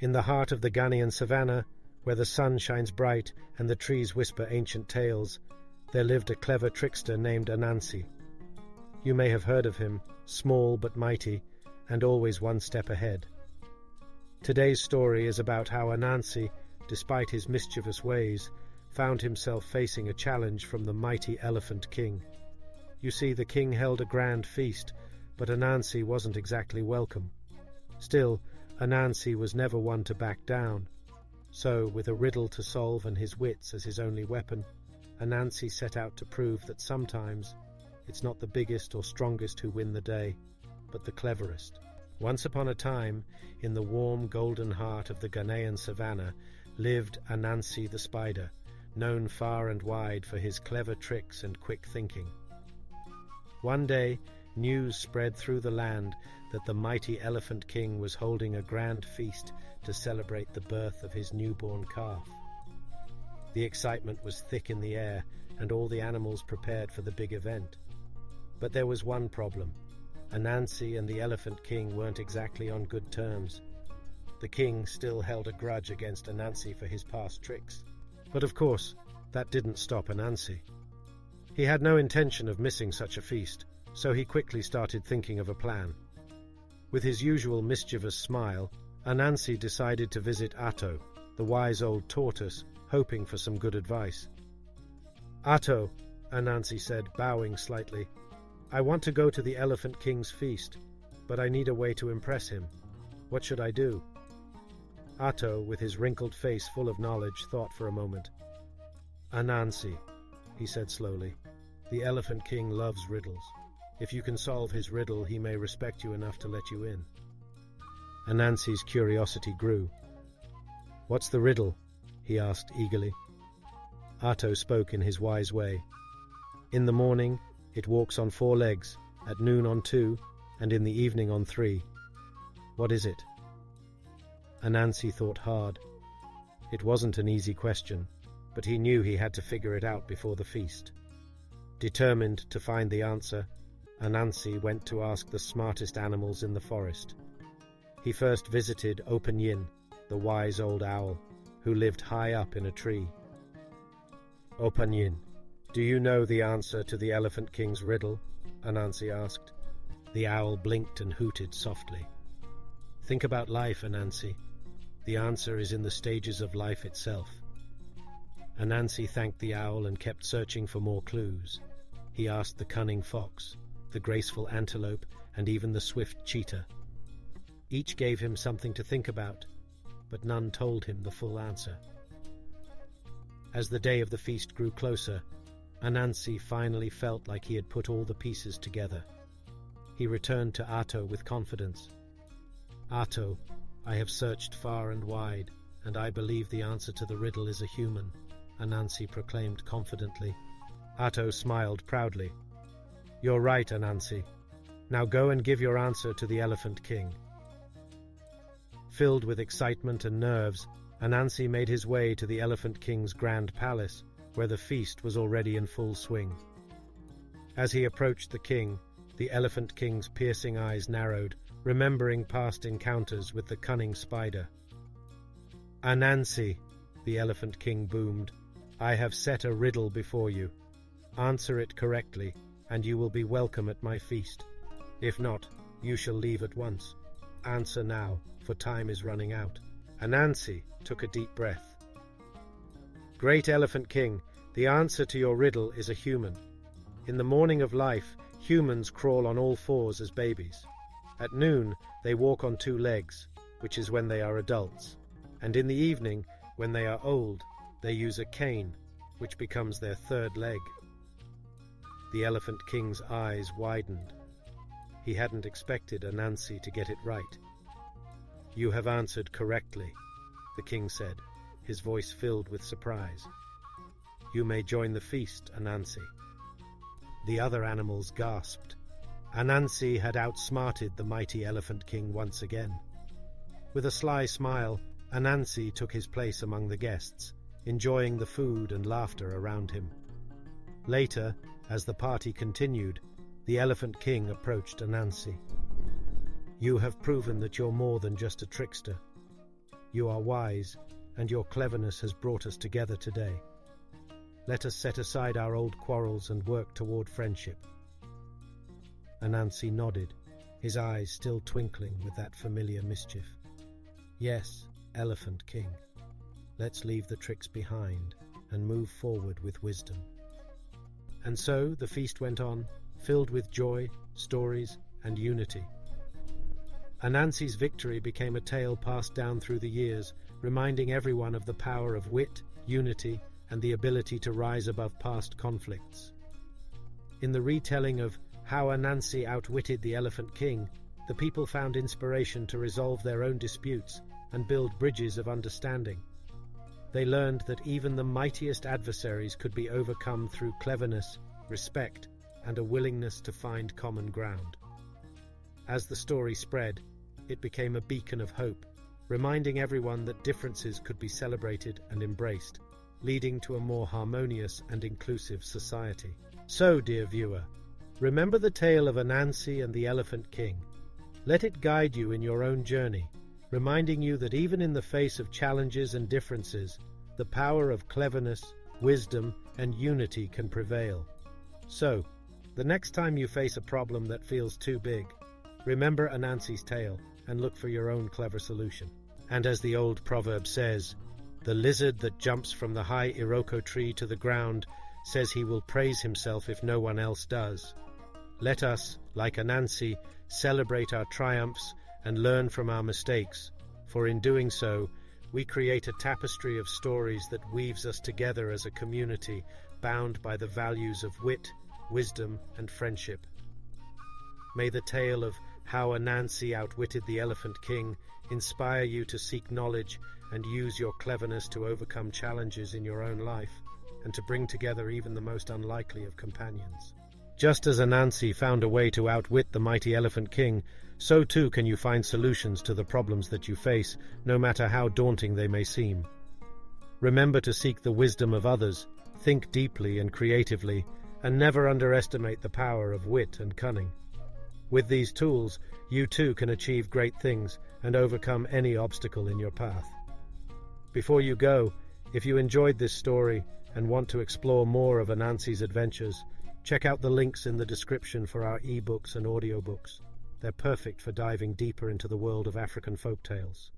In the heart of the Ghanaian savannah, where the sun shines bright and the trees whisper ancient tales, there lived a clever trickster named Anansi. You may have heard of him, small but mighty, and always one step ahead. Today's story is about how Anansi, despite his mischievous ways, found himself facing a challenge from the mighty Elephant King. You see, the king held a grand feast, but Anansi wasn't exactly welcome. Still, Anansi was never one to back down. So, with a riddle to solve and his wits as his only weapon, Anansi set out to prove that sometimes it's not the biggest or strongest who win the day, but the cleverest. Once upon a time, in the warm golden heart of the Ghanaian savannah, lived Anansi the Spider, known far and wide for his clever tricks and quick thinking. One day, news spread through the land that the mighty Elephant King was holding a grand feast to celebrate the birth of his newborn calf. The excitement was thick in the air, and all the animals prepared for the big event. But there was one problem. Anansi and the Elephant King weren't exactly on good terms. The king still held a grudge against Anansi for his past tricks. But of course, that didn't stop Anansi. He had no intention of missing such a feast, so he quickly started thinking of a plan. With his usual mischievous smile, Anansi decided to visit Atto, the wise old tortoise, hoping for some good advice. "Atto," Anansi said, bowing slightly, "I want to go to the Elephant King's feast, but I need a way to impress him. What should I do?" Atto, with his wrinkled face full of knowledge, thought for a moment. "Anansi," he said slowly, "the Elephant King loves riddles. If you can solve his riddle, he may respect you enough to let you in." Anansi's curiosity grew. "What's the riddle?" he asked eagerly. Atto spoke in his wise way. "In the morning, it walks on 4 legs, at noon on 2, and in the evening on 3. What is it?" Anansi thought hard. It wasn't an easy question, but he knew he had to figure it out before the feast. Determined to find the answer, Anansi went to ask the smartest animals in the forest. He first visited Open-Yin, the wise old owl, who lived high up in a tree. "Open-Yin, do you know the answer to the Elephant King's riddle?" Anansi asked. The owl blinked and hooted softly. "Think about life, Anansi. The answer is in the stages of life itself." Anansi thanked the owl and kept searching for more clues. He asked the cunning fox, the graceful antelope, and even the swift cheetah. Each gave him something to think about, but none told him the full answer. As the day of the feast grew closer, Anansi finally felt like he had put all the pieces together. He returned to Atto with confidence. "Atto, I have searched far and wide, and I believe the answer to the riddle is a human," Anansi proclaimed confidently. Atto smiled proudly. "You're right, Anansi. Now go and give your answer to the Elephant King." Filled with excitement and nerves, Anansi made his way to the Elephant King's grand palace, where the feast was already in full swing. As he approached the king, the Elephant King's piercing eyes narrowed, remembering past encounters with the cunning spider. "Anansi," the Elephant King boomed, "I have set a riddle before you. Answer it correctly, and you will be welcome at my feast. If not, you shall leave at once. Answer now, for time is running out." Anansi took a deep breath. "Great Elephant King, the answer to your riddle is a human. In the morning of life, humans crawl on all 4s as babies. At noon, they walk on 2 legs, which is when they are adults. And in the evening, when they are old, they use a cane, which becomes their 3rd leg." The Elephant King's eyes widened. He hadn't expected Anansi to get it right. "You have answered correctly," the king said, his voice filled with surprise. "You may join the feast, Anansi." The other animals gasped. Anansi had outsmarted the mighty Elephant King once again. With a sly smile, Anansi took his place among the guests, enjoying the food and laughter around him. Later, as the party continued, the Elephant King approached Anansi. "You have proven that you're more than just a trickster. You are wise, and your cleverness has brought us together today. Let us set aside our old quarrels and work toward friendship." Anansi nodded, his eyes still twinkling with that familiar mischief. "Yes, Elephant King. Let's leave the tricks behind and move forward with wisdom." And so the feast went on, filled with joy, stories, and unity. Anansi's victory became a tale passed down through the years, reminding everyone of the power of wit, unity, and the ability to rise above past conflicts. In the retelling of How Anansi Outwitted the Elephant King, the people found inspiration to resolve their own disputes and build bridges of understanding. They learned that even the mightiest adversaries could be overcome through cleverness, respect, and a willingness to find common ground. As the story spread, it became a beacon of hope, reminding everyone that differences could be celebrated and embraced, leading to a more harmonious and inclusive society. So, dear viewer, remember the tale of Anansi and the Elephant King. Let it guide you in your own journey, reminding you that even in the face of challenges and differences, the power of cleverness, wisdom, and unity can prevail. So, the next time you face a problem that feels too big, remember Anansi's tale and look for your own clever solution. And as the old proverb says, "The lizard that jumps from the high Iroko tree to the ground says he will praise himself if no one else does." Let us, like Anansi, celebrate our triumphs and learn from our mistakes, for in doing so, we create a tapestry of stories that weaves us together as a community bound by the values of wit, wisdom, and friendship. May the tale of How Anansi Outwitted the Elephant King inspire you to seek knowledge and use your cleverness to overcome challenges in your own life and to bring together even the most unlikely of companions. Just as Anansi found a way to outwit the mighty Elephant King, so too can you find solutions to the problems that you face, no matter how daunting they may seem. Remember to seek the wisdom of others, think deeply and creatively, and never underestimate the power of wit and cunning. With these tools, you too can achieve great things and overcome any obstacle in your path. Before you go, if you enjoyed this story and want to explore more of Anansi's adventures, check out the links in the description for our ebooks and audiobooks. They're perfect for diving deeper into the world of African folktales.